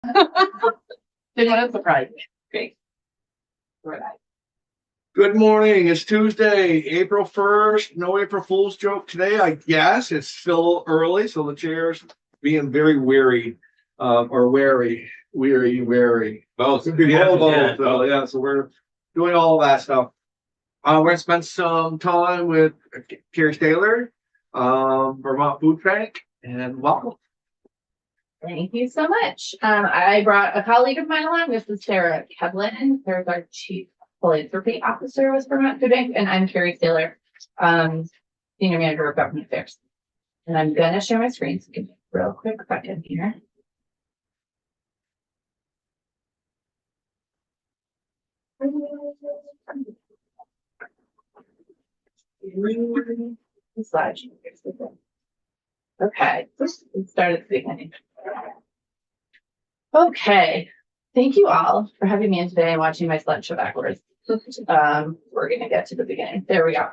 Didn't want to surprise me. Great. Right. Good morning. It's Tuesday, April 1st. No April Fool's joke today, I guess. It's still early, so the chair's being very weary, or wary. Both. So we're doing all that stuff. We're gonna spend some time with Carrie Staylor, Vermont Food Bank, and welcome. Thank you so much. I brought a colleague of mine along. This is Sarah Kevlin. There's our Chief Philanthropy Officer with Vermont Food Bank, and I'm Carrie Taylor, Senior Manager of Government Affairs. And I'm gonna share my screen, so give me a real quick second here. Slide. Okay, let's start at the beginning. Okay, thank you all for having me in today and watching my slideshow backwards. We're gonna get to the beginning. There we go.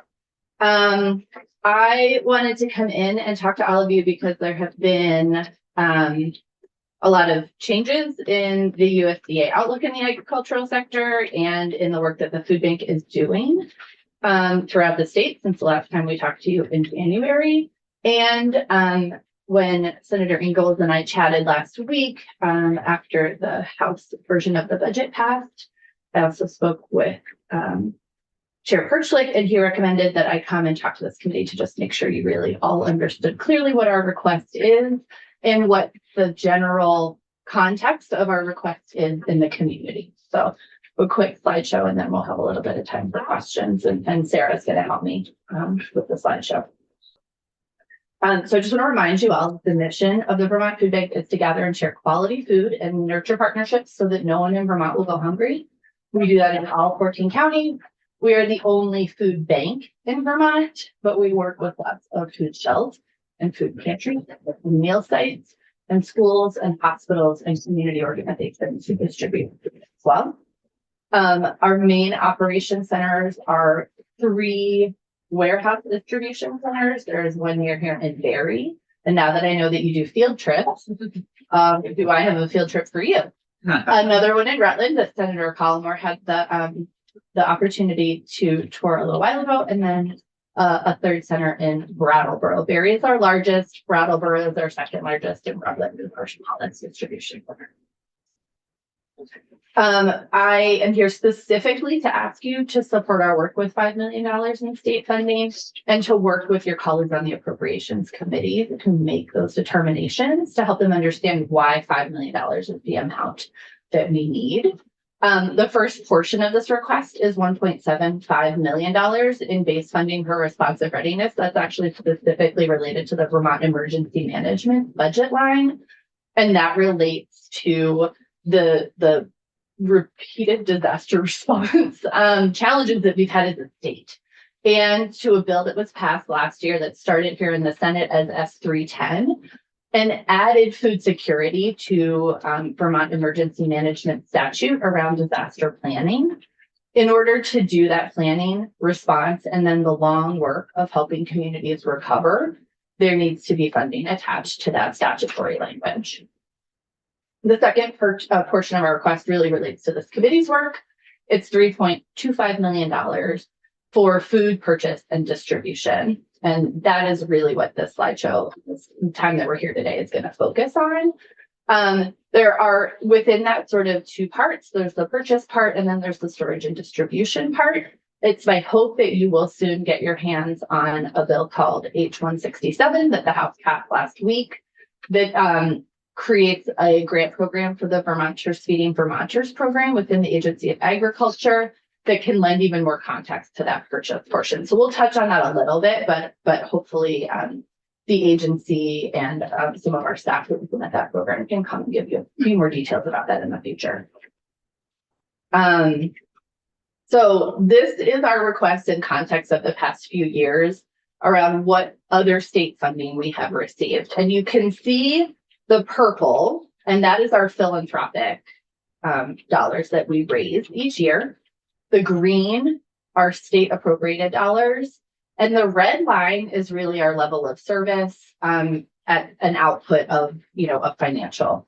I wanted to come in and talk to all of you because there have been a lot of changes in the USDA outlook in the agricultural sector and in the work that the food bank is doing throughout the state since the last time we talked to you in January. And when Senator Ingalls and I chatted last week after the House version of the budget passed, I also spoke with Chair Perchlik, and he recommended that I come and talk to this committee to just make sure you really all understood clearly what our request is and what the general context of our request is in the community. So a quick slideshow, and then we'll have a little bit of time for questions, and Sarah's going to help me with the slideshow. So I just want to remind you all, the mission of the Vermont Food Bank is to gather and share quality food and nurture partnerships so that no one in Vermont will go hungry. We do that in all 14 counties. We are the only food bank in Vermont, but we work with lots of food shelves and food pantries and meal sites and schools and hospitals and community organizations to distribute food as well. Our main operation centers are 3 warehouse distribution centers. There's one near here in Barrie. And now that I know that you do field trips, do I have a field trip for you? Another one in Rutland that Senator Collmore had the opportunity to tour a little while ago, and then a 3rd center in Brattleboro. Barrie is our largest, Brattleboro is our 2nd largest, and Rutland is our smallest distribution center. I am here specifically to ask you to support our work with $5 million in state funding and to work with your colleagues on the Appropriations Committee to make those determinations to help them understand why $5 million is the amount that we need. The first portion of this request is $1.75 million in base funding for responsive readiness. That's actually specifically related to the Vermont Emergency Management budget line. And that relates to the repeated disaster response challenges that we've had as a state, and to a bill that was passed last year that started here in the Senate as S310 and added food security to Vermont Emergency Management statute around disaster planning. In order to do that planning, response, and then the long work of helping communities recover, there needs to be funding attached to that statutory language. The second portion of our request really relates to this committee's work. It's $3.25 million for food purchase and distribution. And that is really what this slideshow, this time that we're here today, is going to focus on. There are, within that, sort of 2 parts. There's the purchase part, and then there's the storage and distribution part. It's my hope that you will soon get your hands on a bill called H-167 that the House passed last week that creates a grant program for the Vermonters Feeding Vermonters program within the Agency of Agriculture that can lend even more context to that purchase portion. So we'll touch on that a little bit, but hopefully the agency and some of our staff who implement that program can come and give you a few more details about that in the future. So this is our request in context of the past few years around what other state funding we have received. And you can see the purple, and that is our philanthropic dollars that we raise each year. The green are state appropriated dollars, and the red line is really our level of service at an output of, a financial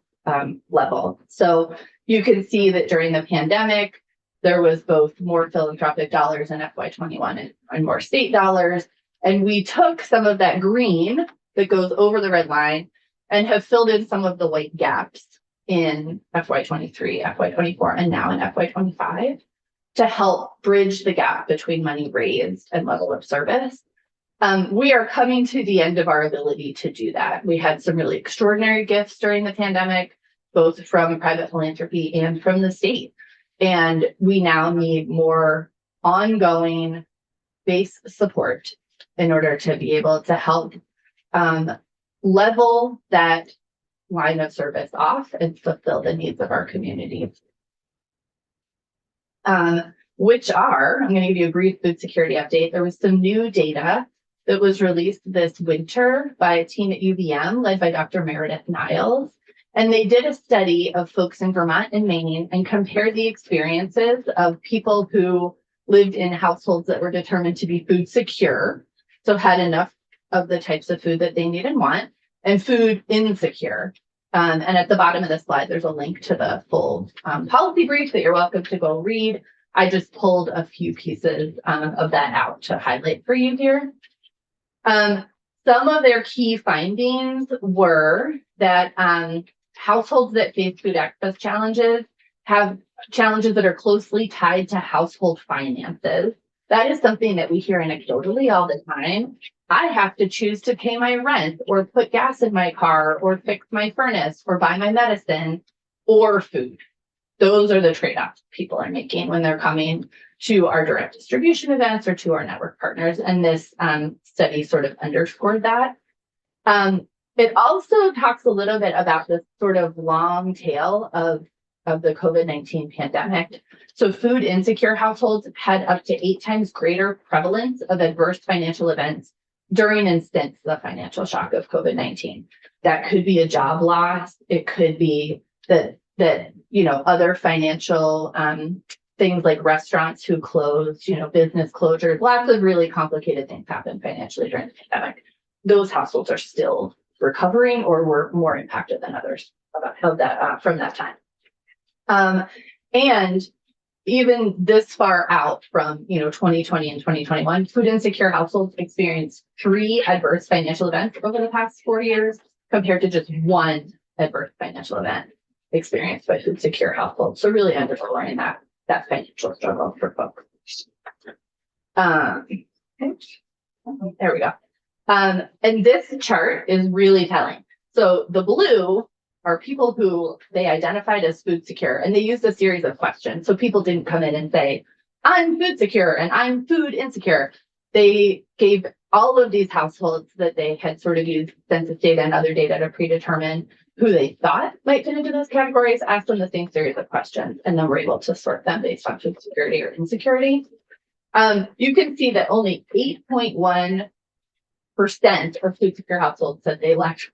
level. So you can see that during the pandemic, there was both more philanthropic dollars in FY21 and more state dollars. And we took some of that green that goes over the red line and have filled in some of the white gaps in FY23, FY24, and now in FY25 to help bridge the gap between money raised and level of service. We are coming to the end of our ability to do that. We had some really extraordinary gifts during the pandemic, both from private philanthropy and from the state. And we now need more ongoing base support in order to be able to help level that line of service off and fulfill the needs of our communities. Which are, I'm going to give you a brief food security update. There was some new data that was released this winter by a team at UVM led by Dr. Meredith Niles. And they did a study of folks in Vermont and Maine and compared the experiences of people who lived in households that were determined to be food secure, so had enough of the types of food that they need and want, and food insecure. And at the bottom of the slide, there's a link to the full policy brief that you're welcome to go read. I just pulled a few pieces of that out to highlight for you here. Some of their key findings were that households that face food access challenges have challenges that are closely tied to household finances. That is something that we hear anecdotally all the time. I have to choose to pay my rent or put gas in my car or fix my furnace or buy my medicine or food. Those are the trade-offs people are making when they're coming to our direct distribution events or to our network partners. And this study sort of underscored that. It also talks a little bit about this sort of long tail of the COVID-19 pandemic. So food insecure households had up to 8 times greater prevalence of adverse financial events during and since the financial shock of COVID-19. That could be a job loss. It could be that other financial things like restaurants who closed, business closures, lots of really complicated things happened financially during the pandemic. Those households are still recovering or were more impacted than others from that time. And even this far out from 2020 and 2021, food insecure households experienced 3 adverse financial events over the past 4 years, compared to just 1 adverse financial event experienced by food secure households. So really underscoring that financial struggle for folks. There we go. And this chart is really telling. So the blue are people who they identified as food secure, and they used a series of questions. So people didn't come in and say, I'm food secure and I'm food insecure. They gave all of these households that they had sort of used census data and other data to predetermine who they thought might fit into those categories, asked them the same series of questions, and then we're able to sort them based on food security or insecurity. You can see that only 8.1% of food secure households said they lacked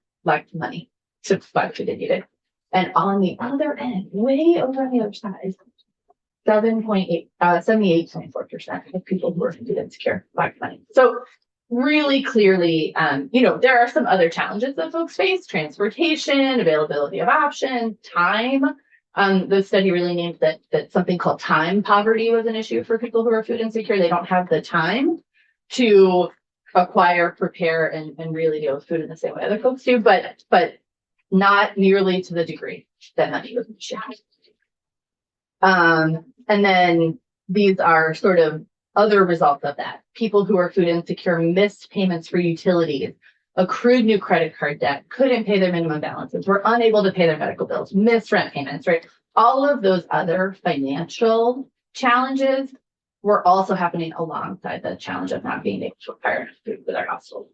money to buy food they needed. And on the other end, way over on the other side, 78.4% of people who are food insecure lacked money. So really clearly, there are some other challenges that folks face: transportation, availability of options, time. The study really named that something called time poverty was an issue for people who are food insecure. They don't have the time to acquire, prepare, and really deal with food in the same way other folks do, but not nearly to the degree that money was an issue. And then these are sort of other results of that. People who are food insecure missed payments for utilities, accrued new credit card debt, couldn't pay their minimum balances, were unable to pay their medical bills, missed rent payments, right? All of those other financial challenges were also happening alongside the challenge of not being able to acquire enough food for their household.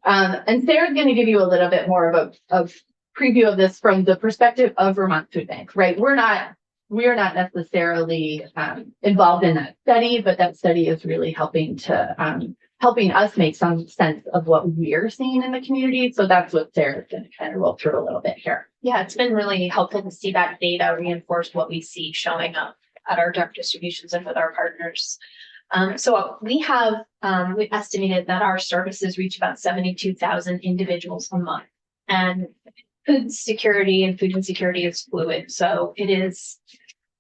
And Sarah's going to give you a little bit more of a preview of this from the perspective of Vermont Food Bank, right? We are not necessarily involved in that study, but that study is really helping us make some sense of what we're seeing in the community. So that's what Sarah's going to kind of roll through a little bit here. Yeah, it's been really helpful to see that data reinforce what we see showing up at our direct distributions and with our partners. So we've estimated that our services reach about 72,000 individuals a month. And food security and food insecurity is fluid. So it is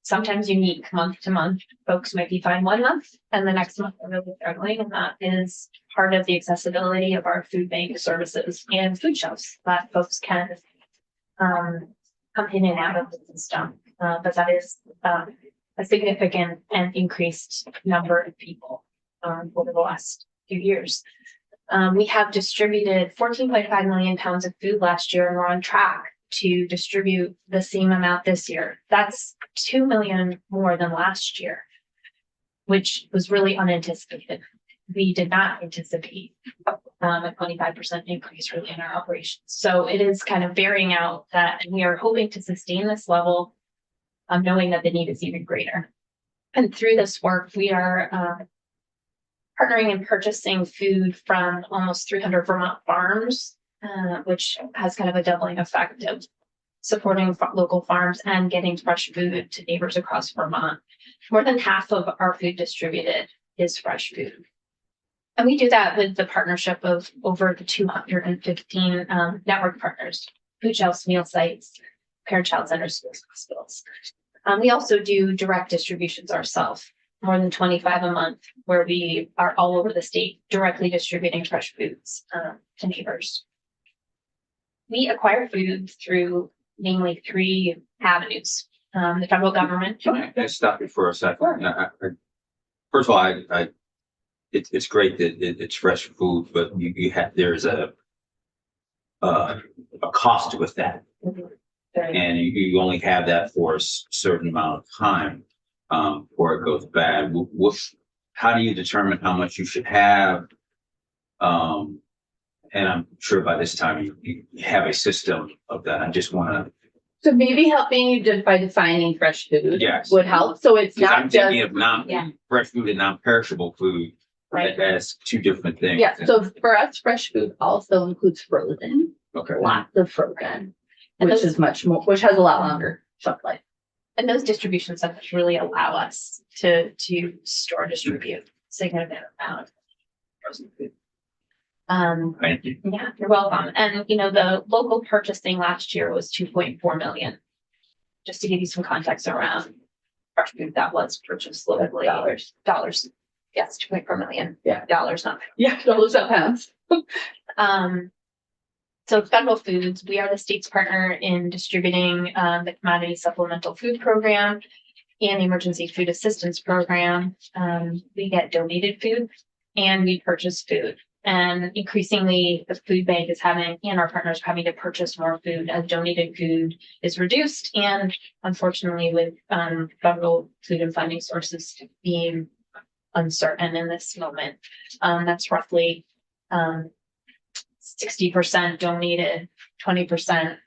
sometimes unique month to month. Folks might be fine one month and the next month they're really struggling. And that is part of the accessibility of our food bank services and food shelves that folks can come in and out of the system. But that is a significant and increased number of people over the last few years. We have distributed 14.5 million pounds of food last year, and we're on track to distribute the same amount this year. That's 2 million more than last year, which was really unanticipated. We did not anticipate a 25% increase really in our operations. So it is kind of bearing out that, and we are hoping to sustain this level, knowing that the need is even greater. And through this work, we are partnering and purchasing food from almost 300 Vermont farms, which has kind of a doubling effect of supporting local farms and getting fresh food to neighbors across Vermont. More than half of our food distributed is fresh food. And we do that with the partnership of over 215 network partners, food shelves, meal sites, parent-child centers, schools, hospitals. We also do direct distributions ourselves, more than 25 a month, where we are all over the state directly distributing fresh foods to neighbors. We acquire food through mainly 3 avenues. The federal government. Can I stop you for a second? First of all, it's great that it's fresh food, but there's a cost with that, and you only have that for a certain amount of time before it goes bad. How do you determine how much you should have? And I'm sure by this time you have a system of that. I just want to. So maybe helping you by defining fresh food Yes. would help. So it's Because not I'm thinking just, of fresh food and non-perishable food. right. That's 2 different things. Yeah, so for us, fresh food also includes frozen, Okay. lots of frozen, And which those- is much more, which has a lot longer shelf life. And those distribution centers really allow us to store, distribute significant amount of frozen food. Thank you. Yeah, you're welcome. And the local purchasing last year was 2.4 million. Just to give you some context around fresh food that was purchased locally. Dollars. Yes, 2.4 million. Yeah. Dollars, not Yeah, dollars up pounds. So Federal Foods, we are the state's partner in distributing the Commodity Supplemental Food Program and the Emergency Food Assistance Program. We get donated food and we purchase food. And increasingly, the food bank is having, and our partners are having to purchase more food as donated food is reduced. And unfortunately, with federal food and funding sources being uncertain in this moment, that's roughly 60% donated, 20%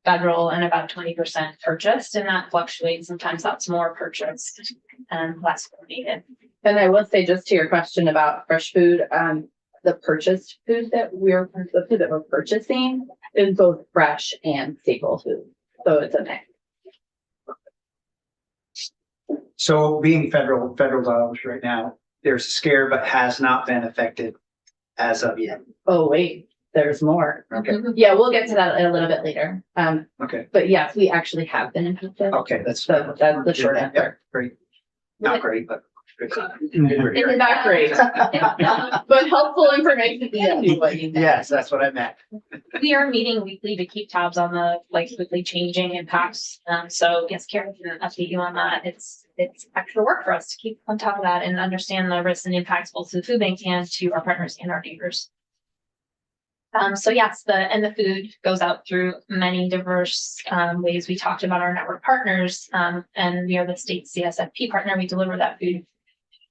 federal, and about 20% purchased. And that fluctuates. Sometimes that's more purchased and less donated. And I will say, just to your question about fresh food, the purchased food the food that we're purchasing is both fresh and staple food. So it's a mix. So being federal dollars right now, there's a scare, but has not been affected as of yet. Oh, wait, there's more. Okay, Yeah, we'll get to that a little bit later. okay, But yes, we actually have been impacted. okay, that's. So that's the short answer. Great. Not great, but. It's not great, but helpful information to anybody. Yes, that's what I meant. We are meeting weekly to keep tabs on the quickly changing impacts. So yes, Karen can update you on that. It's extra work for us to keep on top of that and understand the risks and impacts both to the food bank and to our partners and our neighbors. So yes, the food goes out through many diverse ways. We talked about our network partners, and we are the state CSFP partner. We deliver that food.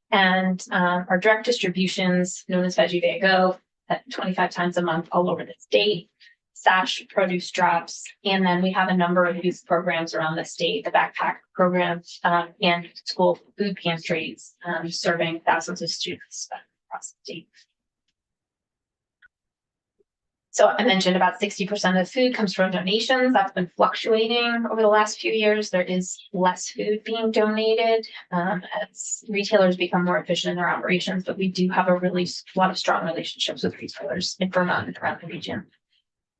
And our direct distributions, known as Veggie Day Go, at 25 times a month all over the state, SASH produce drops, and then we have a number of youth programs around the state, the backpack program, and school food pantries, serving thousands of students across the state. So I mentioned about 60% of food comes from donations. That's been fluctuating over the last few years. There is less food being donated as retailers become more efficient in their operations, but we do have a lot of strong relationships with retailers in Vermont and around the region.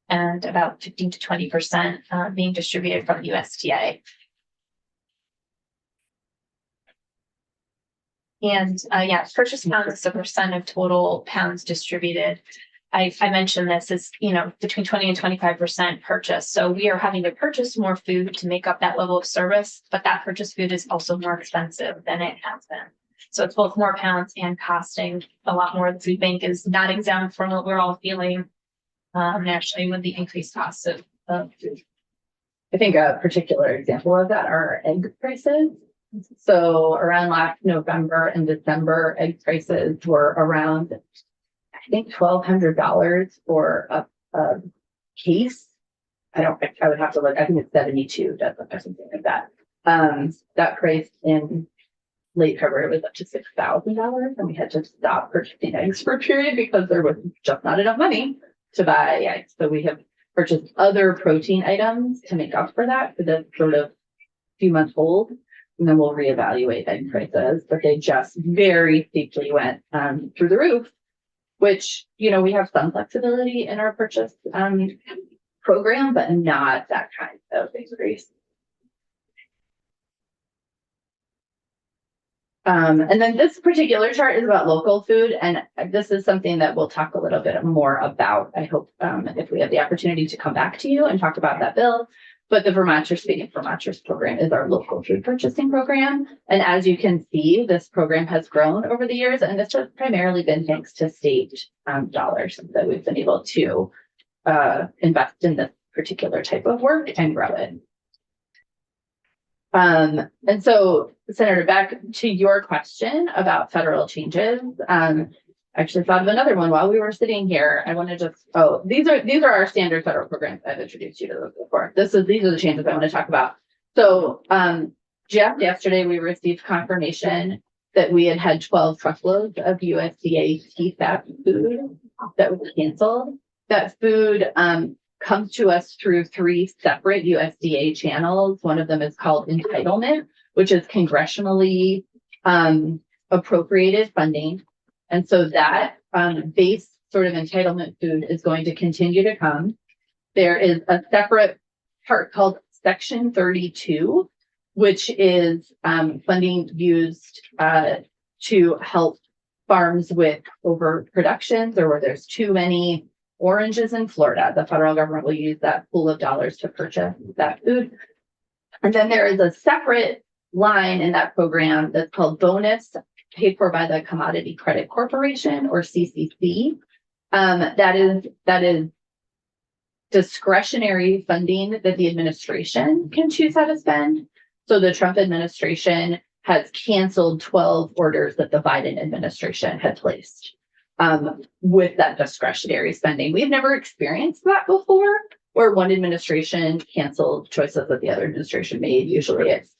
and about 15 to 20% being distributed from USDA. And purchase pounds as a percent of total pounds distributed. I mentioned this is, between 20 and 25% purchase. So we are having to purchase more food to make up that level of service, but that purchased food is also more expensive than it has been. So it's both more pounds and costing a lot more. The food bank is not exempt from what we're all feeling naturally with the increased costs of food. I think a particular example of that are egg prices. So around last November and December, egg prices were around, I think, $1,200 for a case. I would have to look. I think it's 72 dozen or something like that. That price in late February was up to $6,000, and we had to stop purchasing eggs for a period because there was just not enough money to buy eggs. So we have purchased other protein items to make up for that for the sort of few months old. And then we'll reevaluate egg prices, but they just very steeply went through the roof, which, we have some flexibility in our purchase program, but not that kind of increase. And then this particular chart is about local food, and this is something that we'll talk a little bit more about. I hope if we have the opportunity to come back to you and talk about that bill. But the Vermonters Feeding Vermonters program is our local food purchasing program. And as you can see, this program has grown over the years, and this has primarily been thanks to state dollars that we've been able to invest in this particular type of work and grow it. And so, Senator, back to your question about federal changes. I actually thought of another one while we were sitting here. I want to these are our standard federal programs I've introduced you to those before. These are the changes I want to talk about. So, Jeff, yesterday we received confirmation that we had 12 truckloads of USDA TFAP food that was canceled. That food comes to us through 3 separate USDA channels. One of them is called entitlement, which is congressionally appropriated funding. And so that base sort of entitlement food is going to continue to come. There is a separate part called Section 32, which is funding used to help farms with overproductions or where there's too many oranges in Florida. The federal government will use that pool of dollars to purchase that food. And then there is a separate line in that program that's called bonus, paid for by the Commodity Credit Corporation, or CCC. That is discretionary funding that the administration can choose how to spend. So the Trump administration has canceled 12 orders that the Biden administration had placed with that discretionary spending. We've never experienced that before, where one administration canceled choices that the other administration made. Usually it's,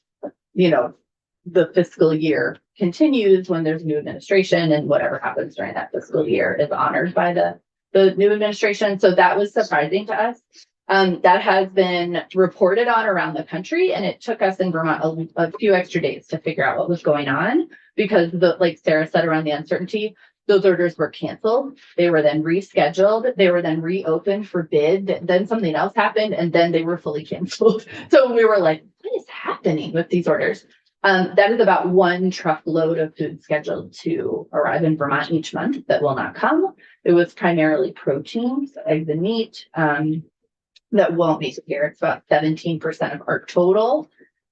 the fiscal year continues when there's new administration, and whatever happens during that fiscal year is honored by the new administration. So that was surprising to us. That has been reported on around the country, and it took us in Vermont a few extra days to figure out what was going on, because like Sarah said, around the uncertainty, those orders were canceled. They were then rescheduled. They were then reopened for bid. Then something else happened, and then they were fully canceled. So we were like, what is happening with these orders? That is about 1 truckload of food scheduled to arrive in Vermont each month that will not come. It was primarily proteins, eggs and meat, that won't make it here. It's about 17% of our total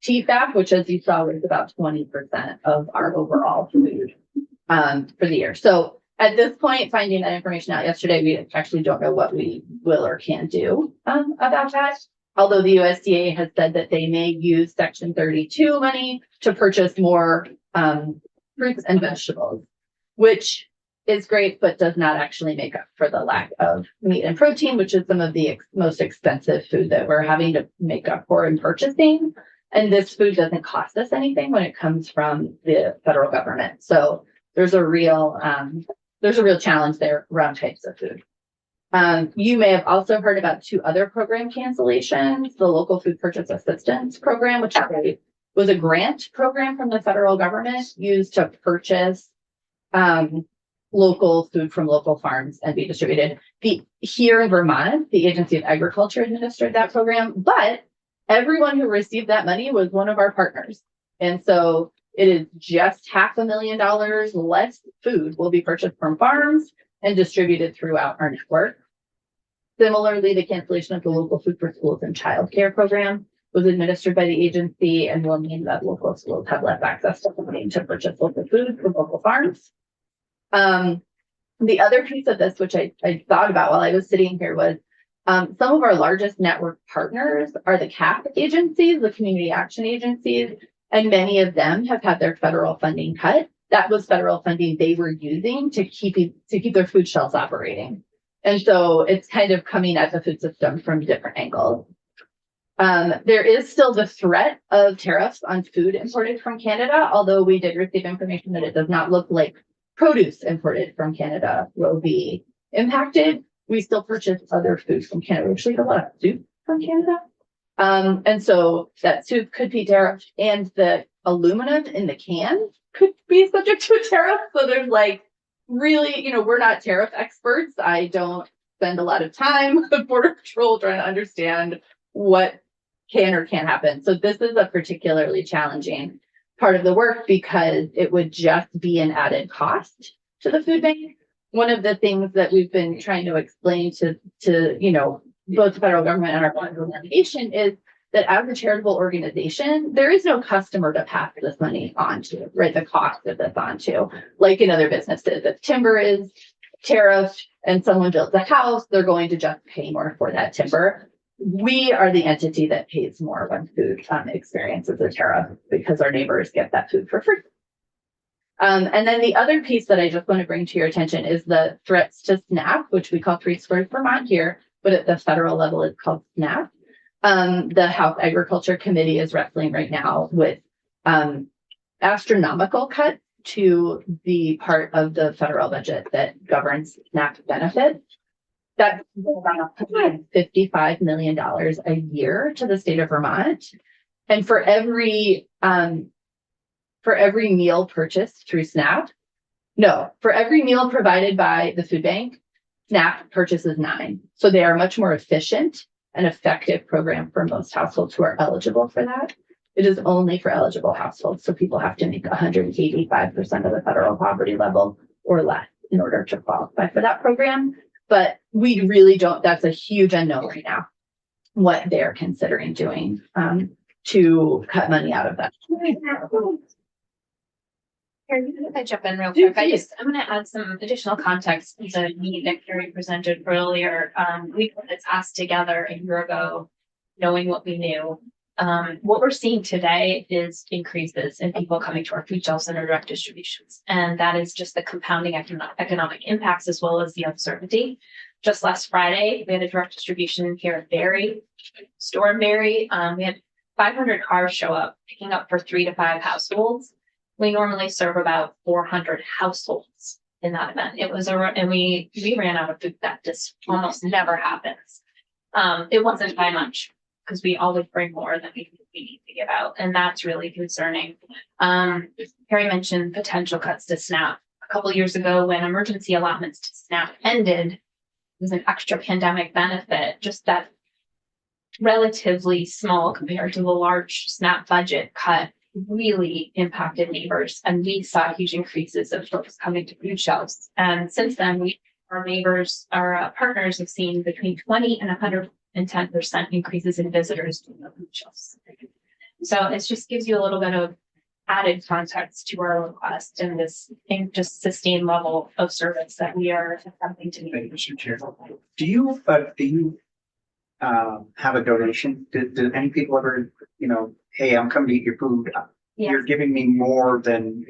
TFAP, which, as you saw, was about 20% of our overall food for the year. So at this point, finding that information out yesterday, we actually don't know what we will or can do about that. Although the USDA has said that they may use Section 32 money to purchase more fruits and vegetables, which is great, but does not actually make up for the lack of meat and protein, which is some of the most expensive food that we're having to make up for in purchasing. And this food doesn't cost us anything when it comes from the federal government. So there's a real challenge there around types of food. You may have also heard about 2 other program cancellations. The Local Food Purchase Assistance Program, which was a grant program from the federal government used to purchase local food from local farms and be distributed. Here in Vermont, the Agency of Agriculture administered that program, but everyone who received that money was one of our partners. And so it is just $500,000 less food will be purchased from farms and distributed throughout our network. Similarly, the cancellation of the local food for schools and childcare program was administered by the agency and will mean that local schools have less access to funding to purchase local food from local farms. The other piece of this, which I thought about while I was sitting here, was some of our largest network partners are the CAP agencies, the community action agencies, and many of them have had their federal funding cut. That was federal funding they were using to keep their food shelves operating. And so it's kind of coming at the food system from different angles. There is still the threat of tariffs on food imported from Canada, although we did receive information that it does not look like produce imported from Canada will be impacted. We still purchase other food from Canada. We actually get a lot of soup from Canada. And so that soup could be tariffed, and the aluminum in the can could be subject to a tariff. So there's like really, we're not tariff experts. I don't spend a lot of time with Border Patrol trying to understand what can or can't happen. So this is a particularly challenging part of the work because it would just be an added cost to the food bank. One of the things that we've been trying to explain to both the federal government and our federal delegation is that as a charitable organization, there is no customer to pass this money on to, right? The cost of this onto, like in other businesses. If timber is tariffed and someone builds a house, they're going to just pay more for that timber. We are the entity that pays more when food experiences a tariff because our neighbors get that food for free. And then the other piece that I just want to bring to your attention is the threats to SNAP, which we call Free Squares Vermont here, but at the federal level, it's called SNAP. The House Agriculture Committee is wrestling right now with astronomical cuts to the part of the federal budget that governs SNAP benefits. That's about $55 million a year to the state of Vermont. And for every meal purchased through SNAP, for every meal provided by the food bank, SNAP purchases 9. So they are a much more efficient and effective program for most households who are eligible for that. It is only for eligible households. So people have to make 185% of the federal poverty level or less in order to qualify for that program. But we really don't, that's a huge unknown right now, what they're considering doing to cut money out of that. If I jump in real quick, I'm going to add some additional context to the need that Carrie presented earlier. We put this asked together a year ago, knowing what we knew. What we're seeing today is increases in people coming to our food shelves and our direct distributions. And that is just the compounding economic impacts as well as the uncertainty. Just last Friday, we had a direct distribution here at Barrie, store in Barrie. We had 500 cars show up, picking up for 3 to 5 households. We normally serve about 400 households in that event. It was and we ran out of food. That just almost never happens. It wasn't by much because we always bring more than we need to give out. And that's really concerning. Carrie mentioned potential cuts to SNAP. A couple of years ago when emergency allotments to SNAP ended, it was an extra pandemic benefit, just that relatively small compared to the large SNAP budget cut really impacted neighbors, and we saw huge increases of folks coming to food shelves. And since then, our neighbors, our partners have seen between 20 and 110% increases in visitors to the food shelves. So it just gives you a little bit of added context to our request and this just sustained level of service that we are attempting to meet. Mr. Chair, do you have a donation? Do any people ever, hey, I'm coming to eat your food. Yes. You're giving me more than,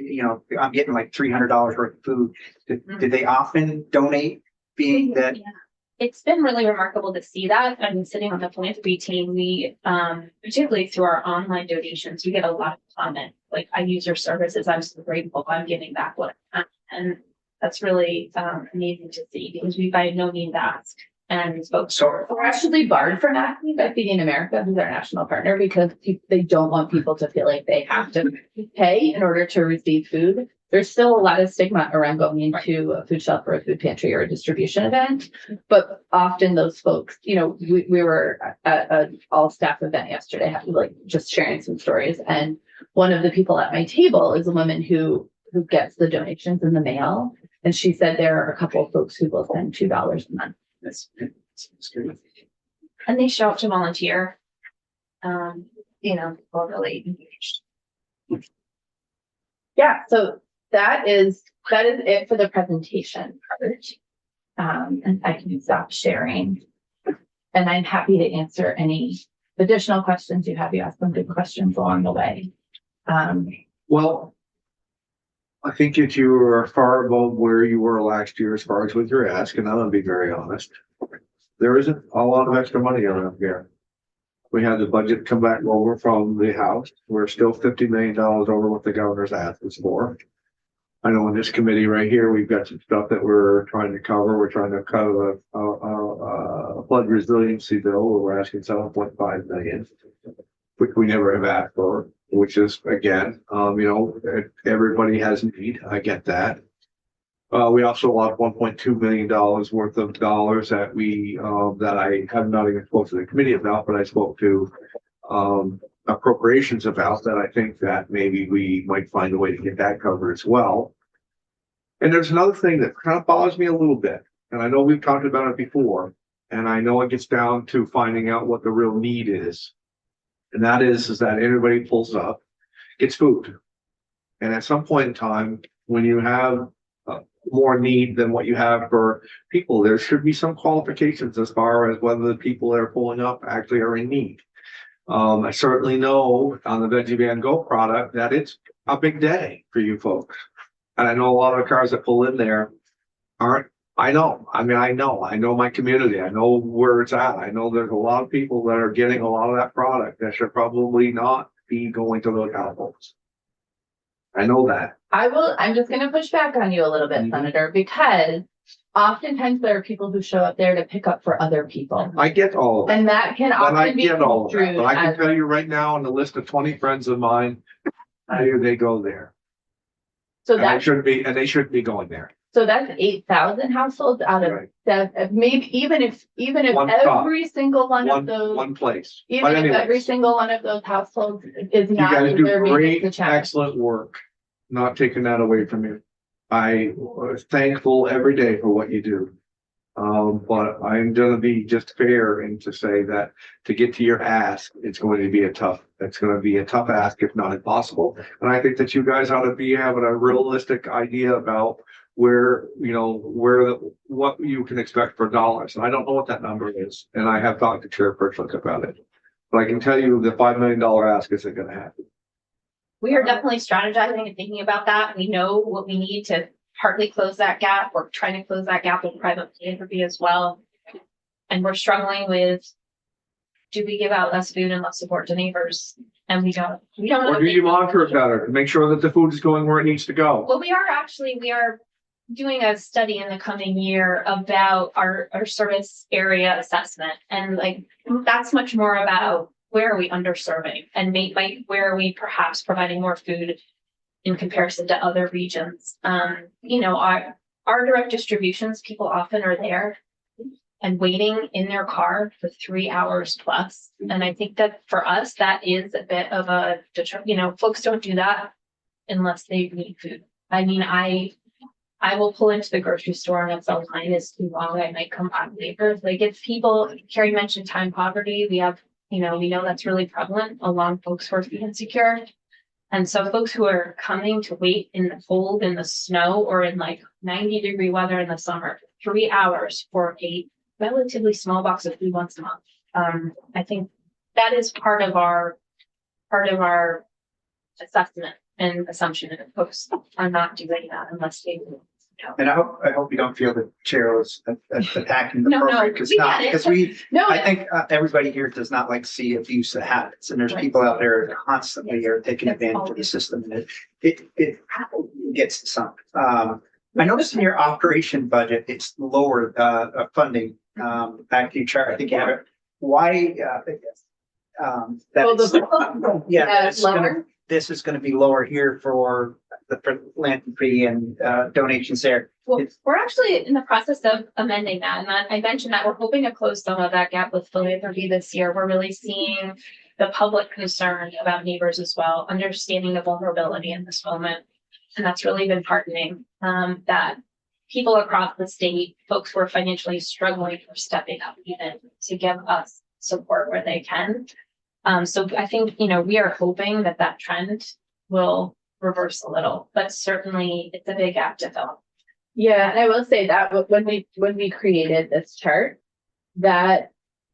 I'm getting like $300 worth of food. Do they often donate, being that? Yeah. It's been really remarkable to see that. I've been sitting on the philanthropy team. We, particularly through our online donations, we get a lot of comment. Like, I use your services. I'm so grateful. I'm giving back what I can. And that's really amazing to see because we by no means ask. And folks We're actually barred from asking by Feeding America, who's our national partner, because they don't want people to feel like they have to pay in order to receive food. there's still a lot of stigma around going into a food shelf or a food pantry or a distribution event. But often those folks, you know, we were at an all staff event yesterday, like just sharing some stories. And one of the people at my table is a woman who gets the donations in the mail. And she said there are a couple of folks who will send $2 a month. That's great. And they show up to volunteer. You know, all really engaged. Yeah, so that is it for the presentation part. And I can stop sharing. And I'm happy to answer any additional questions you have. You asked some good questions along the way. Well, I think that you are far above where you were last year as far as with your ask, and I'm gonna be very honest. There isn't a lot of extra money around here. We had the budget come back over from the House. We're still $50 million over what the governor's asked us for. I know in this committee right here, we've got some stuff that we're trying to cover. We're trying to cover a flood resiliency bill where we're asking 7.5 million, which we never have asked for, which is again, you know, everybody has need. I get that. We also lost $1.2 million worth of dollars that that I have not even spoke to the committee about, but I spoke to appropriations about that. I think that maybe we might find a way to get that covered as well. And there's another thing that kind of bothers me a little bit, and I know we've talked about it before, and I know it gets down to finding out what the real need is. And that is that everybody pulls up, gets food. And at some point in time, when you have more need than what you have for people, there should be some qualifications as far as whether the people that are pulling up actually are in need. I certainly know on the Veggie Van Go product that it's a big day for you folks. And I know a lot of the cars that pull in there aren't, I know my community. I know where it's at. I know there's a lot of people that are getting a lot of that product that should probably not be going to those households. I know that. I'm just gonna push back on you a little bit, Mhm. Senator, because oftentimes there are people who show up there to pick up for other people. I get all of that. And that can But I often be get all of that. construed But I can as, tell you right now on the list of 20 friends of mine, they go there. so And that's, they shouldn't be going there. so that's 8,000 households out of Right. that, maybe even if One stop. every single one of those, One place. even But if every anyways, single one of those households is you not guys do deserving of the great, check. excellent work. Not taking that away from you. I was thankful every day for what you do. But I'm gonna be just fair and to say that to get to your ask, it's going to be a tough ask, if not impossible. And I think that you guys ought to be having a realistic idea about what you can expect for dollars. And I don't know what that number is. And I have talked to Chairperson about it. But I can tell you the $5 million ask isn't gonna happen. We are definitely strategizing and thinking about that. We know what we need to partly close that gap. We're trying to close that gap with private philanthropy as well. And we're struggling with, do we give out less food and less support to neighbors? And we don't know. Or do you monitor it better to make sure that the food is going where it needs to go? Well, we are doing a study in the coming year about our service area assessment. And like, that's much more about where are we underserving and where are we perhaps providing more food in comparison to other regions. You know, our direct distributions, people often are there and waiting in their car for 3 hours plus. And I think that for us, that is a bit of a, you know, folks don't do that unless they need food. I mean, I will pull into the grocery store and if the line is too long, I might come back later. Like if people, Carrie mentioned time poverty, we know that's really prevalent along folks who are food insecure. And so folks who are coming to wait in the cold, in the snow, or in like 90-degree weather in the summer, 3 hours for a relatively small box of food once a month. I think that is part of our assessment and assumption that folks are not doing that unless they know. And I hope you don't feel the chair was attacking the No, program, because we get it. because No, I think everybody here does not like to see abuse that happens, and there's Right. people out there that constantly are taking That's advantage of the always- system, and it gets to some. I noticed in your operation budget, it's lower funding. Back to your chart, I think you have it. Why? Well, That's the- yeah, Yeah, it's gonna- lower. this is going to be lower here for the philanthropy and donations there. Well, we're actually in the process of amending that, and I mentioned that we're hoping to close some of that gap with philanthropy this year. We're really seeing the public concern about neighbors as well, understanding the vulnerability in this moment. And that's really been heartening, that people across the state, folks who are financially struggling, are stepping up even to give us support where they can. So I think, we are hoping that that trend will reverse a little, but certainly it's a big gap to fill. Yeah, and I will say that when we created this chart, that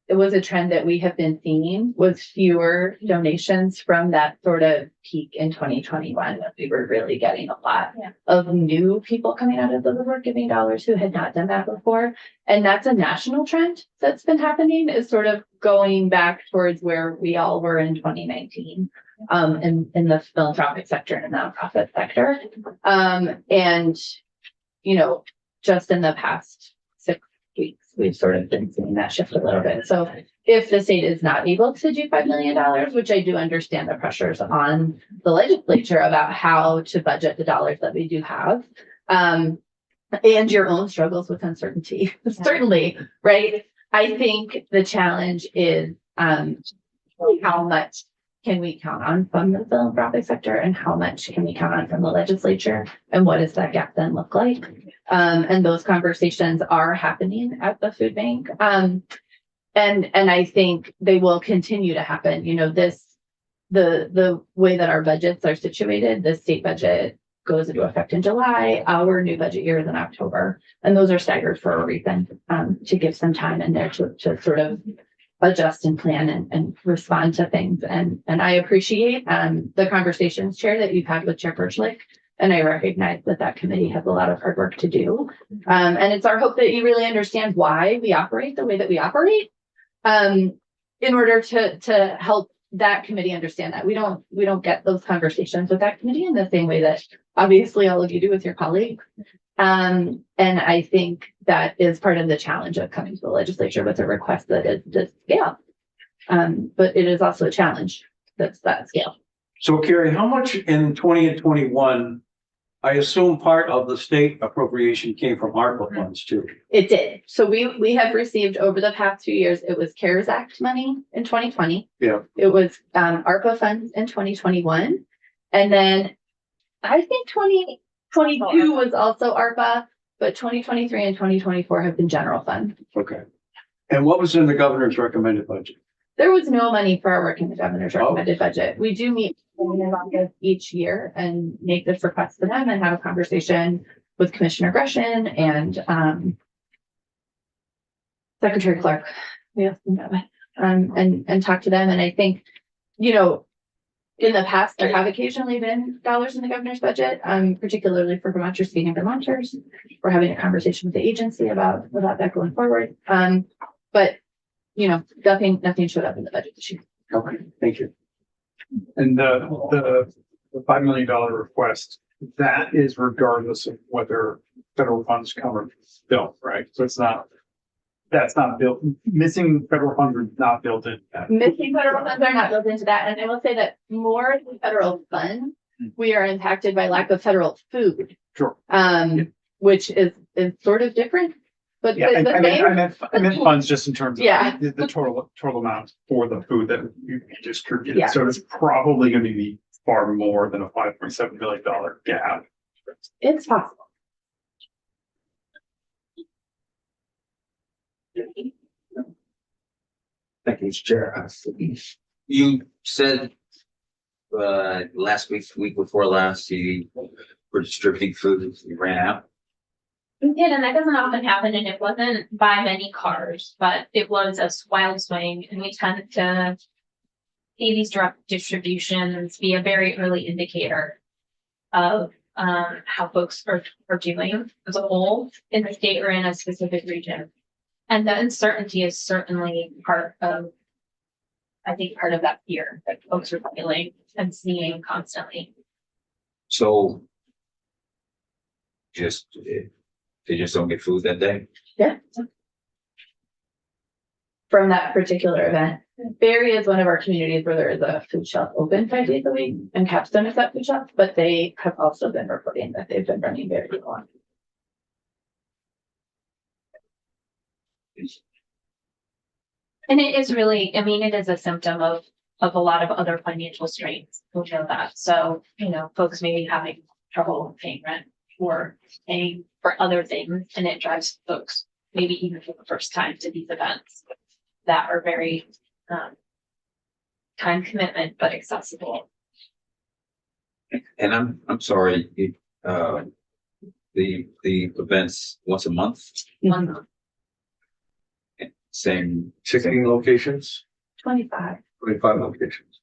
it was a trend that we have been seeing with fewer donations from that sort of peak in 2021, when we were really getting a lot of new people coming out of the woodwork giving dollars who had not done that before. And that's a national trend that's been happening, is sort of going back towards where we all were in 2019, in the philanthropic sector and nonprofit sector. And just in the past 6 weeks, we've sort of been seeing that shift a little bit. So if the state is not able to do $5 million, which I do understand the pressures on the legislature about how to budget the dollars that we do have, and your own struggles with uncertainty, certainly, right? I think the challenge is how much can we count on from the philanthropic sector, and how much can we count on from the legislature, and what does that gap then look like? And those conversations are happening at the food bank. And I think they will continue to happen. The way that our budgets are situated, the state budget goes into effect in July, our new budget year is in October, and those are staggered for a reason, to give some time in there to sort of adjust and plan and respond to things. And I appreciate the conversations, Chair, that you've had with Chair Birchlick. And I recognize that committee has a lot of hard work to do. And it's our hope that you really understand why we operate the way that we operate, in order to help that committee understand that. We don't get those conversations with that committee in the same way that obviously all of you do with your colleagues. And I think that is part of the challenge of coming to the legislature with a request that is this scale. But it is also a challenge that's that scale. So Carrie, how much in 20 and 21, I assume part of the state appropriation came from ARPA funds too? It did. So we have received over the past 2 years, it was CARES Act money in 2020. Yeah. It was ARPA funds in 2021. And then I think 2022 was also ARPA, but 2023 and 2024 have been general fund. Okay. And what was in the governor's recommended budget? There was no money for our work in the governor's recommended budget. We do meet in August each year and make this request to them and have a conversation with Commissioner Gresham and Secretary Clark. We have and talk to them. And I think, in the past, there have occasionally been dollars in the governor's budget, particularly for Vermonters feeding Vermonters. We're having a conversation with the agency about that going forward. But nothing showed up in the budget this year. Okay, thank you. And the $5 million request, that is regardless of whether federal funds come or don't, right? So that's not built, missing federal funds are not built in that. Missing federal funds are not built into that. And I will say that more than federal funds, we are impacted by lack of federal food. Sure. Which is sort of different. But Yeah, I meant funds just in terms of Yeah. the total amount for the food that you just distributed. Yeah. So it's probably going to be far more than a $5.7 million gap. it's possible. Thank you, Chair. You said last week before last, you were distributing food, you ran out. We did, and that doesn't often happen, and it wasn't by many cars, but it was a wild swing, and we tend to see these direct distributions be a very early indicator of how folks are doing as a whole in the state or in a specific region. And the uncertainty is certainly part of that fear that folks are feeling and seeing constantly. So they just don't get food that day? Yeah. from that particular event. Barry is one of our communities where there is a food shelf open 5 days a week, and Capstone is that food shelf, but they have also been reporting that they've been running very long. And it is really, I mean, it is a symptom of a lot of other financial strains. We know that. So, you know, folks may be having trouble paying rent or paying for other things, and it drives folks maybe even for the first time to these events that are very time commitment, but accessible. And I'm sorry, the events once a month, One same, 16 locations, 25. 25 locations.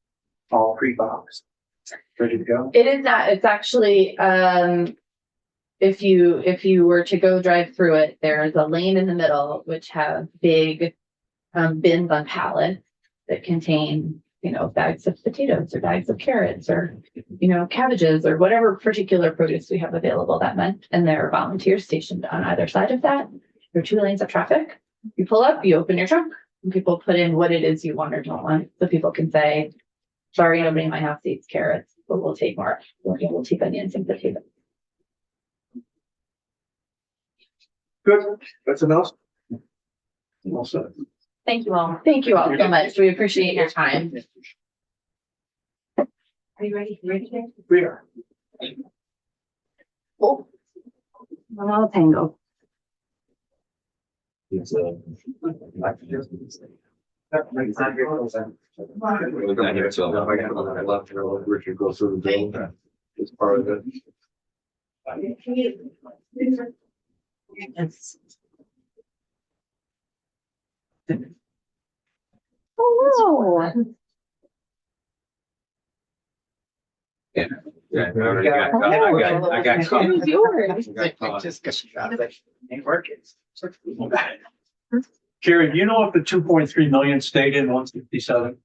All pre-boxed. Ready to go? It is not, it's actually, if you were to go drive through it, there's a lane in the middle which have big bins on pallets that contain, you know, bags of potatoes or bags of carrots or, you know, cabbages or whatever particular produce we have available that month. And there are volunteers stationed on either side of that. There are 2 lanes of traffic. You pull up, you open your trunk, and people put in what it is you want or don't want. So people can say, sorry, nobody in my house eats carrots, but we'll take more. We'll take onions and potatoes. Good, that's enough. Also, Thank you all. Thank you all so much. We appreciate your time. Are you ready? we are. Oh. I'm all tangled. it's Richard goes through the bill. It's part of it. Oh, yeah, I already got, I got caught. no. Yours. I got caught. Just because ain't working. Carrie, do you know if the 2.3 million stayed in 167?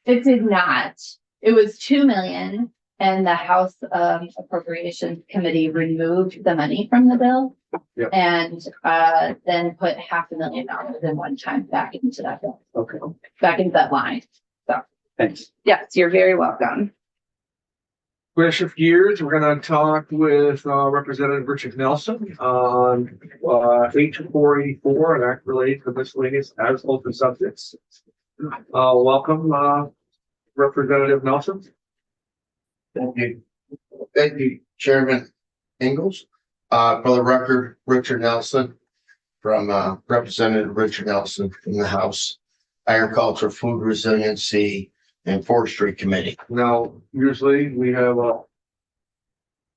It did not. It was 2 million and the House Appropriations Committee removed the money from the bill. Yep. And then put $500,000 in one time back into that bill, Okay, back into that line. thanks. Yes, you're very welcome. We're gonna shift gears. We're gonna talk with Representative Richard Nelson on H484 and act related to miscellaneous agricultural subjects. Welcome, Representative Nelson. Thank you. Thank you, Chairman Ingalls. For the record, Richard Nelson from Representative Richard Nelson from the House Agriculture, Food Resiliency and Forestry Committee. Now, usually we have a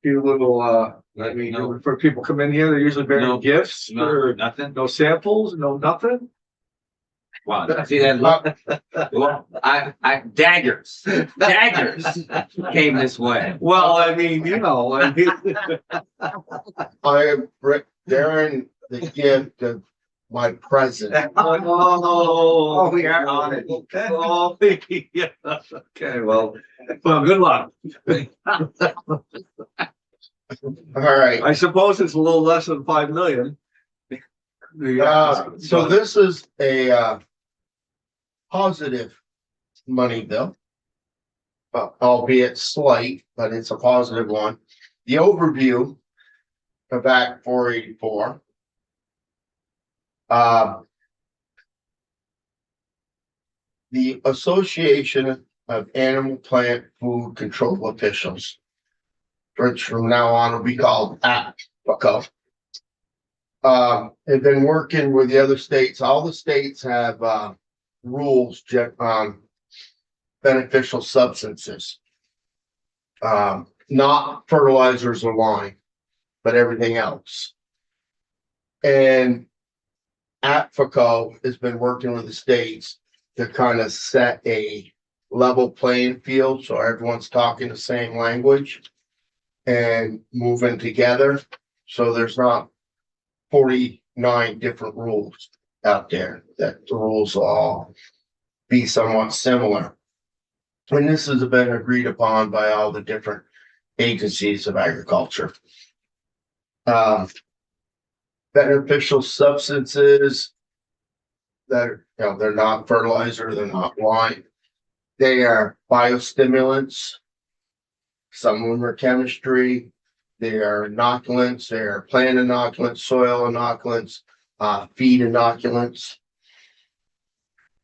few little, I mean, for people come in here, they're usually bearing No. gifts No, or nothing. no samples, no nothing. Wow, see that look? Well, I daggers came this way. Well, I mean, you know, I mean, I am bearing the gift of my president. oh, we are on it. Oh, yeah. Okay, well, good luck. All right. I suppose it's a little less than 5 million. So this is a positive money bill, albeit slight, but it's a positive one. The overview of Act 484. The Association of Animal Plant Food Control Officials, which from now on will be called APFCO. Have been working with the other states. All the states have rules on beneficial substances. Not fertilizers or lime, but everything else. And APFCO has been working with the states to kind of set a level playing field so everyone's talking the same language and moving together. So there's not 49 different rules out there, that the rules will all be somewhat similar. And this has been agreed upon by all the different agencies of agriculture. Beneficial substances. that are, you know, they're not fertilizer, they're not wine. They are biostimulants. Some of them are chemistry. They are inoculants, they are plant inoculants, soil inoculants, feed inoculants.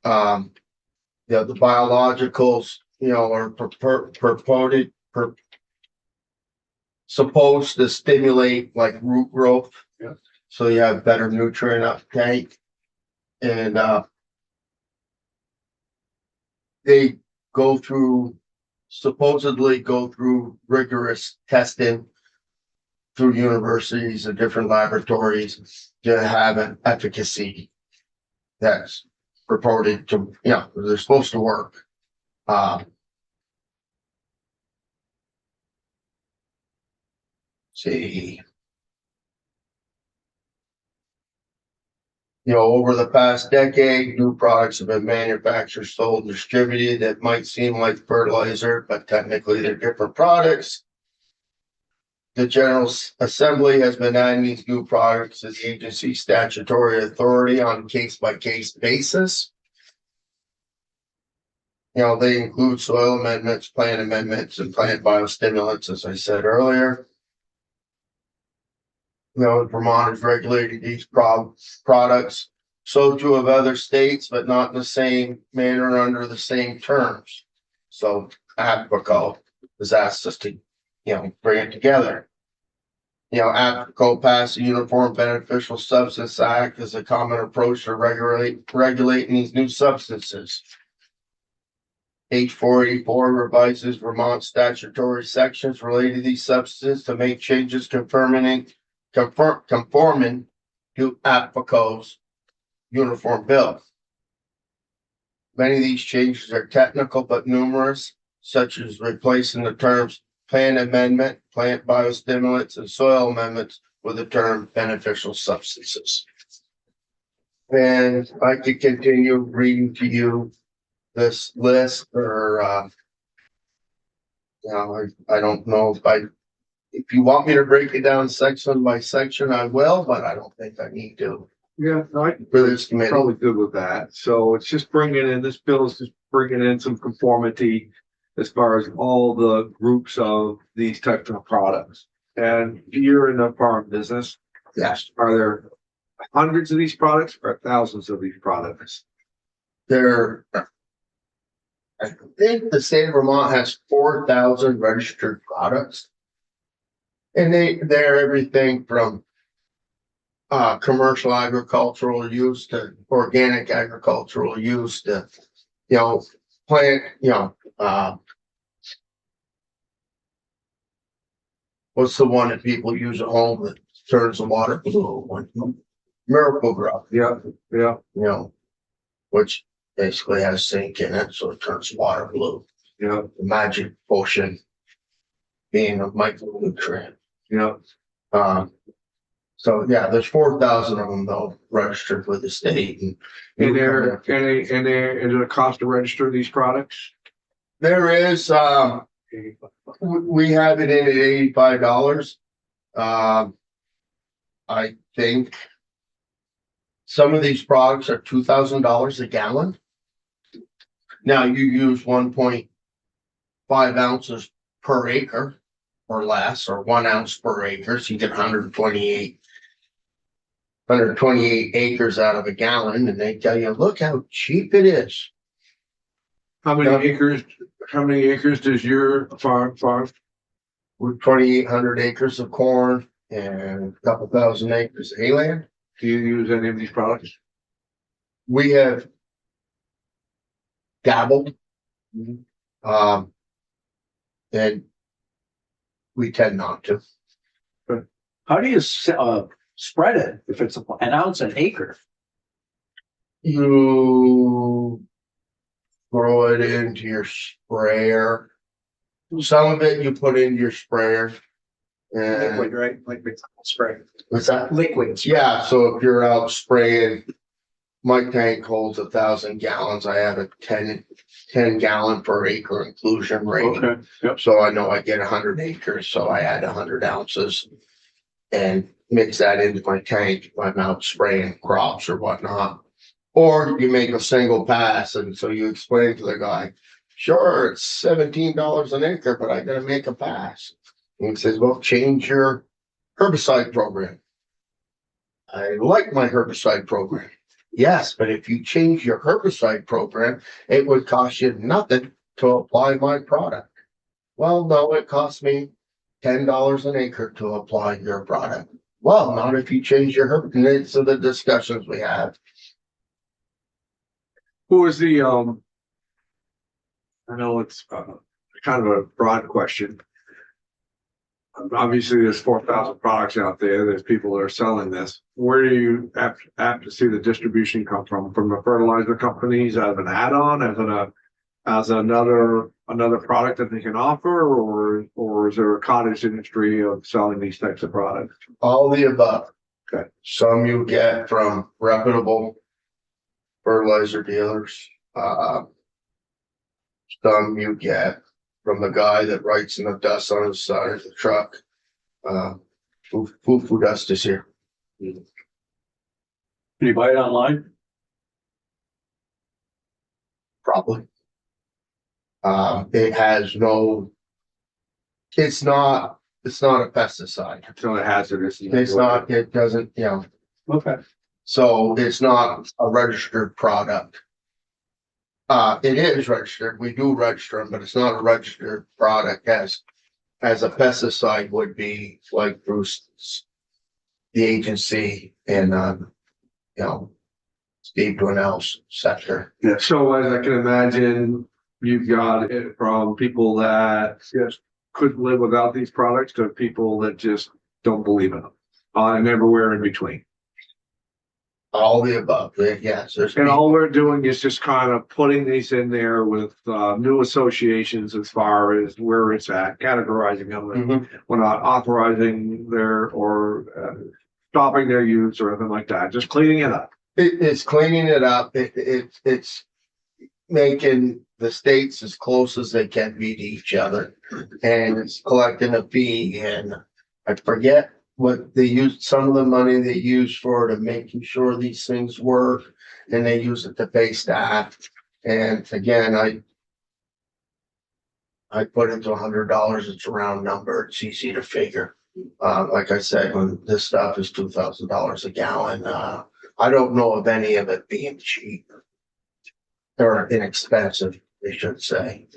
The biologicals, you know, are supposed to stimulate like root growth. Yeah. So you have better nutrient uptake. And they supposedly go through rigorous testing through universities and different laboratories to have an efficacy that's purported to, you know, they're supposed to work. See. You know, over the past decade, new products have been manufactured, sold, and distributed that might seem like fertilizer, but technically they're different products. The General Assembly has been adding these new products to the agency's statutory authority on a case-by-case basis. You know, they include soil amendments, plant amendments, and plant biostimulants, as I said earlier. You know, Vermont is regulating these products. So too have other states, but not in the same manner under the same terms. So APCO has asked us to, you know, bring it together. You know, APCO passed the Uniform Beneficial Substance Act as a common approach to regulating these new substances. H484 revises Vermont statutory sections related to these substances to make changes conforming to APCO's uniform bill. Many of these changes are technical but numerous, such as replacing the terms plant amendment, plant biostimulants, and soil amendments with the term beneficial substances. And I could continue reading to you this list, or you know, I don't know if you want me to break it down section by section, I will, but I don't think I need to Yeah, no, I for this committee. probably good with that. So it's just this bill is just bringing in some conformity as far as all the groups of these types of products. And you're in the farm business. Yes, Are there hundreds of these products or thousands of these products? I think the state of Vermont has 4,000 registered products. And they're everything from commercial agricultural use to organic agricultural use to, you know, plant, you know, what's the one that people use at home that turns the water blue? Miracle Grow. Yeah, yeah, You know, which basically has zinc in it, so it turns water blue. yeah, The magic potion being a micronutrient. yeah. So yeah, there's 4,000 of them though registered with the state. And is it a cost to register these products? There is, we have it in at $85. I think some of these products are $2,000 a gallon. Now you use 1.5 ounces per acre or less, or 1 ounce per acre. So you get 128 acres out of a gallon, and they tell you, look how cheap it is. How many acres does your farm? With 2,800 acres of corn and a couple thousand acres of hayland. Do you use any of these products? We have dabbled. And we tend not to. How do you spread it if it's an ounce an acre? You throw it into your sprayer. Some of it you put into your sprayer. And Liquid, right? Liquid spray. what's that? Liquid. Yeah, so if you're out spraying, my tank holds 1,000 gallons. I have a 10 gallon per acre inclusion rate. Okay, yep. So I know I get 100 acres, so I add 100 ounces and mix that into my tank if I'm out spraying crops or whatnot. Or you make a single pass, and so you explain to the guy, sure, it's $17 an acre, but I gotta make a pass. And he says, well, change your herbicide program. I like my herbicide program. Yes, but if you change your herbicide program, it would cost you nothing to apply my product. Well, no, it costs me $10 an acre to apply your product. Well, not if you change your herb. And these are the discussions we have. Who is the, I know it's, kind of a broad question. Obviously, there's 4,000 products out there. There's people that are selling this. Where do you apt to see the distribution come from? From the fertilizer companies as an add-on, as another product that they can offer, or is there a cottage industry of selling these types of products? All the above. Okay. Some you get from reputable fertilizer dealers. Some you get from the guy that writes in the dust on his side of the truck. Foo dust is here. Can you buy it online? Probably. It has no, it's not a pesticide. So it hazardous. It's not, it doesn't, you know, Okay. so it's not a registered product. It is registered. We do register them, but it's not a registered product as a pesticide would be, like Bruce, the agency and, you know, Steve Dwinell's sector. Yeah. So as I can imagine, you've got it from people that just couldn't live without these products to people that just don't believe in them, and everywhere in between. All the above. Yes. There's And all we're doing is just kind of putting these in there with new associations as far as where it's at, categorizing them. Mhm. We're not authorizing their or stopping their use or anything like that. Just cleaning it up. It's cleaning it up. It's making the states as close as they can be to each other. And it's collecting a fee, and I forget what they use, some of the money they use for to making sure these things work, and they use it to pay staff. And again, I put it to $100. It's a round number. It's easy to figure. Like I said, when this stuff is $2,000 a gallon, I don't know of any of it being cheap or inexpensive, they should say.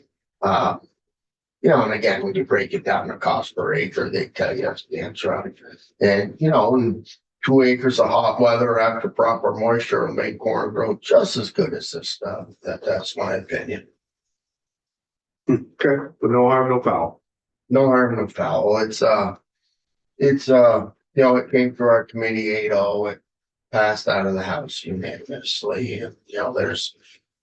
You know, and again, when you break it down to cost per acre, they tell you that's the answer. And, you know, and 2 acres of hot weather after proper moisture will make corn grow just as good as this stuff. That's my opinion. Okay. But no harm, no foul. No harm, no foul. It's you know, it came through our committee 8-0. It passed out of the House unanimously. And, you know,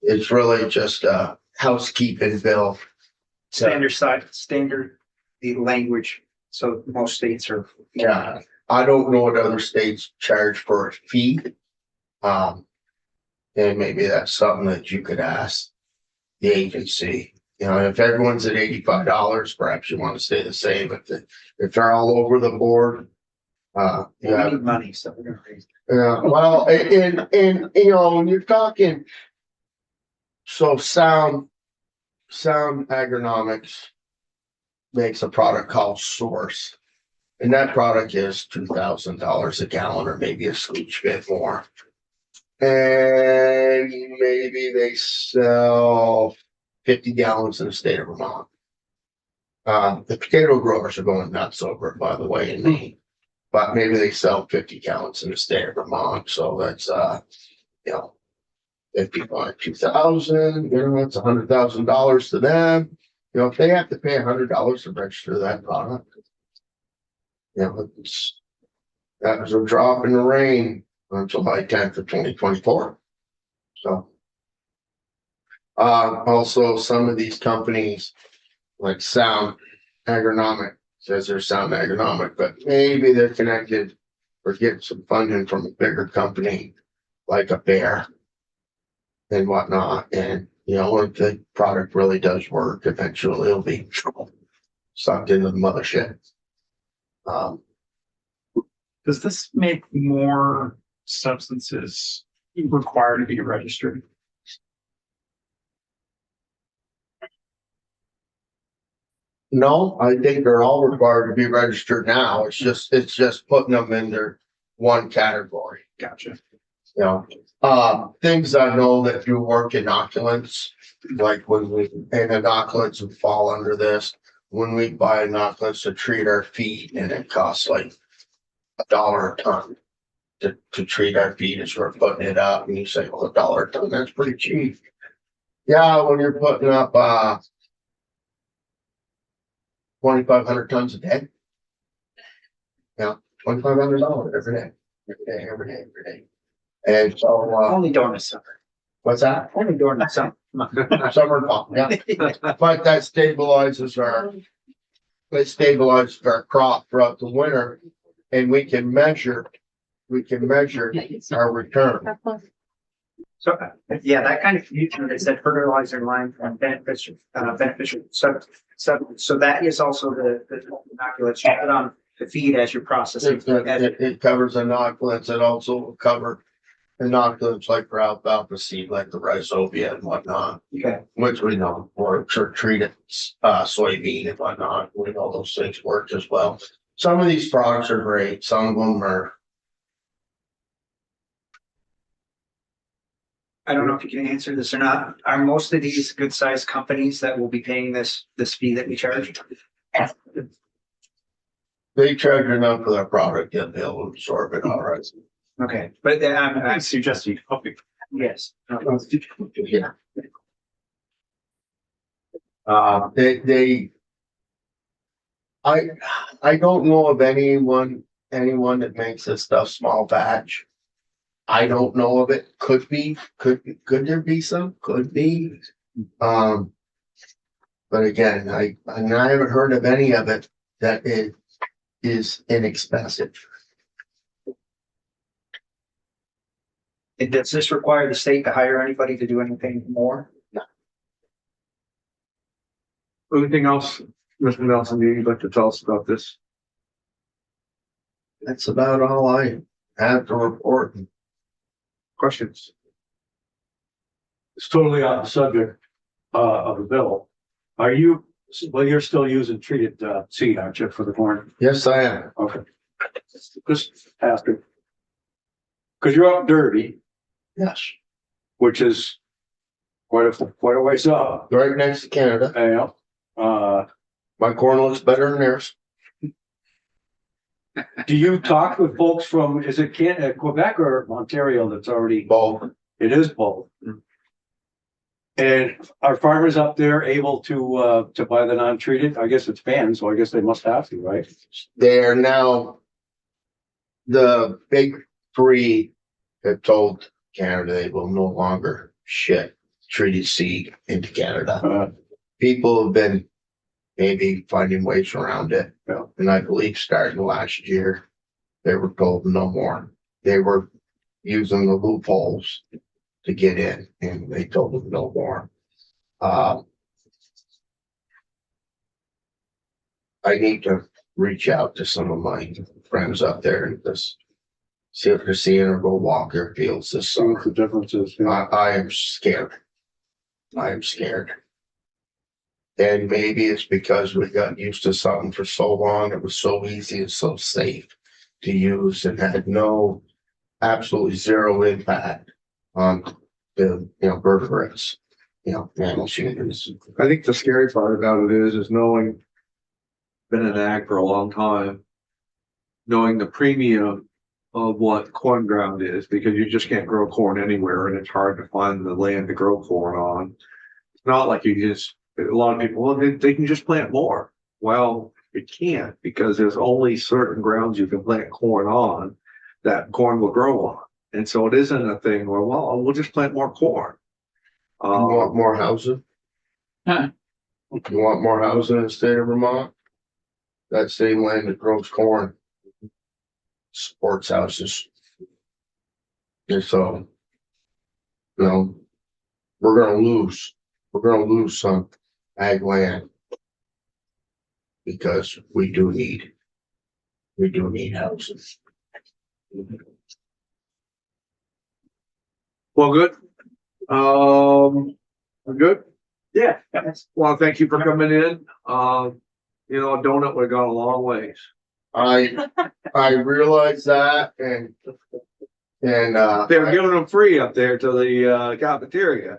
it's really just a housekeeping bill. Standard, the language, so most states are. Yeah, I don't know what other states charge for a fee. And maybe that's something that you could ask the agency. You know, if everyone's at $85, perhaps you want to stay the same. If they're all over the board, We need money, so we're gonna raise. yeah, well, and you know, when you're talking, so Sound Agronomics makes a product called Source, and that product is $2,000 a gallon, or maybe a scooch bit more. And maybe they sell 50 gallons in the state of Vermont. The potato growers are going nuts over it, by the way, in Maine. But maybe they sell 50 gallons in the state of Vermont, so that's you know, 50 by 2,000, you know, that's $100,000 to them. You know, if they have to pay $100 to register that product, you know, that was a drop in the rain on July 10th of 2024. So, also some of these companies like Sound Agronomic says they're Sound Agronomic, but maybe they're connected or getting some funding from a bigger company like a Bayer and whatnot. And, you know, if the product really does work, eventually it'll be sucked into the mothership. Does this make more substances required to be registered? No, I think they're all required to be registered now. It's just putting them in their one category. Gotcha. You know, things I know that do work inoculants, like when we, and inoculants would fall under this. When we buy inoculants to treat our feet, and it costs like $1 a ton to treat our feet as we're putting it up, and you say, well, $1 a ton, that's pretty cheap. Yeah, when you're putting up 2,500 tons a day. Yeah, $2,500 every day. And so, Only during the summer, what's that? only during the summer. Summer pump, yeah. But that stabilizes our crop throughout the winter, and we can measure our return. So, yeah, that kind of future is that fertilizer line from beneficial, so that is also the inoculates you put on the feed as you're processing. It covers inoculants. It also will cover inoculants like for alfalfa seed, like the rhizobia and whatnot, Okay, which we know works, or treated soybean and whatnot. We know those things work as well. Some of these products are great. Some of them are. I don't know if you can answer this or not. Are most of these good sized companies that will be paying this fee that we charge? They charge enough for their product, yet they'll absorb it all right. Okay, but then I suggest you copy. yes. Yeah. I don't know of anyone that makes this stuff small batch. I don't know of it. Could there be some? Could be. But again, I haven't heard of any of it that it is inexpensive. And does this require the state to hire anybody to do anything more? Anything else, Mr. Nelson, you'd like to tell us about this? That's about all I have to report. Questions? It's totally off the subject, of the bill. You're still using treated, seed, aren't you, for the corn? Yes, I am. Okay. Just asking. Cause you're up Derby, Yes. which is quite a ways up. Right next to Canada. Yeah. My corn looks better than theirs. Do you talk with folks from, is it Quebec or Ontario that's already? Both. It is both. And are farmers up there able to buy the non-treated? I guess it's banned, so I guess they must have to, right? They are now, the big three have told Canada they will no longer ship treated seed into Canada. People have been maybe finding ways around it. Yeah. And I believe starting last year, they were told no more. They were using the loopholes to get in, and they told them no more. I need to reach out to some of my friends up there and just see if they're seeing or go walk their fields this See what summer. the difference is. I am scared. I am scared. And maybe it's because we got used to something for so long. It was so easy and so safe to use and had absolutely zero impact on the, vertebrates, mammal humans. I think the scary part about it is knowing, been in ag for a long time, knowing the premium of what corn ground is, because you just can't grow corn anywhere and it's hard to find the land to grow corn on. It's not like a lot of people, well, they can just plant more. Well, you can't, because there's only certain grounds you can plant corn on that corn will grow on. And so it isn't a thing where, well, we'll just plant more corn. You want more housing? Huh. You want more housing in the state of Vermont? That same land that grows corn supports houses. And so, we're gonna lose some ag land because we do need houses. Well, good. We're good. Yeah. Well, thank you for coming in. You know, a donut would have gone a long ways. I realize that and They were giving them free up there to the cafeteria.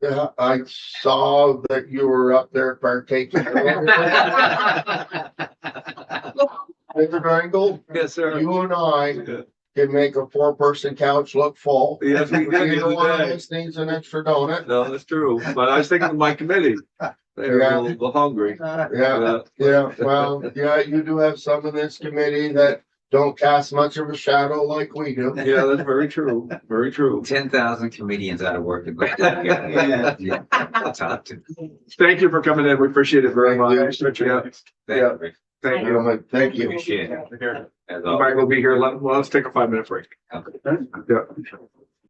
yeah, I saw that you were up there partaking. Mr. Drangle, Yes, sir. you and I can make a 4-person couch look full. Yes, we did the Either one other of day. us needs an extra donut. No, that's true. But I was thinking of my committee. They were a little hungry. Yeah, yeah, well, yeah, you do have some in this committee that don't cast much of a shadow like we do. Yeah, that's very true. Very true. 10,000 comedians out of work. To put that together. Yeah. That's hard to- Thank you for coming in. We appreciate it very Thank you. much. Yeah, Thank you, Rick. thank you. Gentlemen, thank you. Appreciate it. As Everybody will be here. Let's take a 5-minute break. always. Yeah.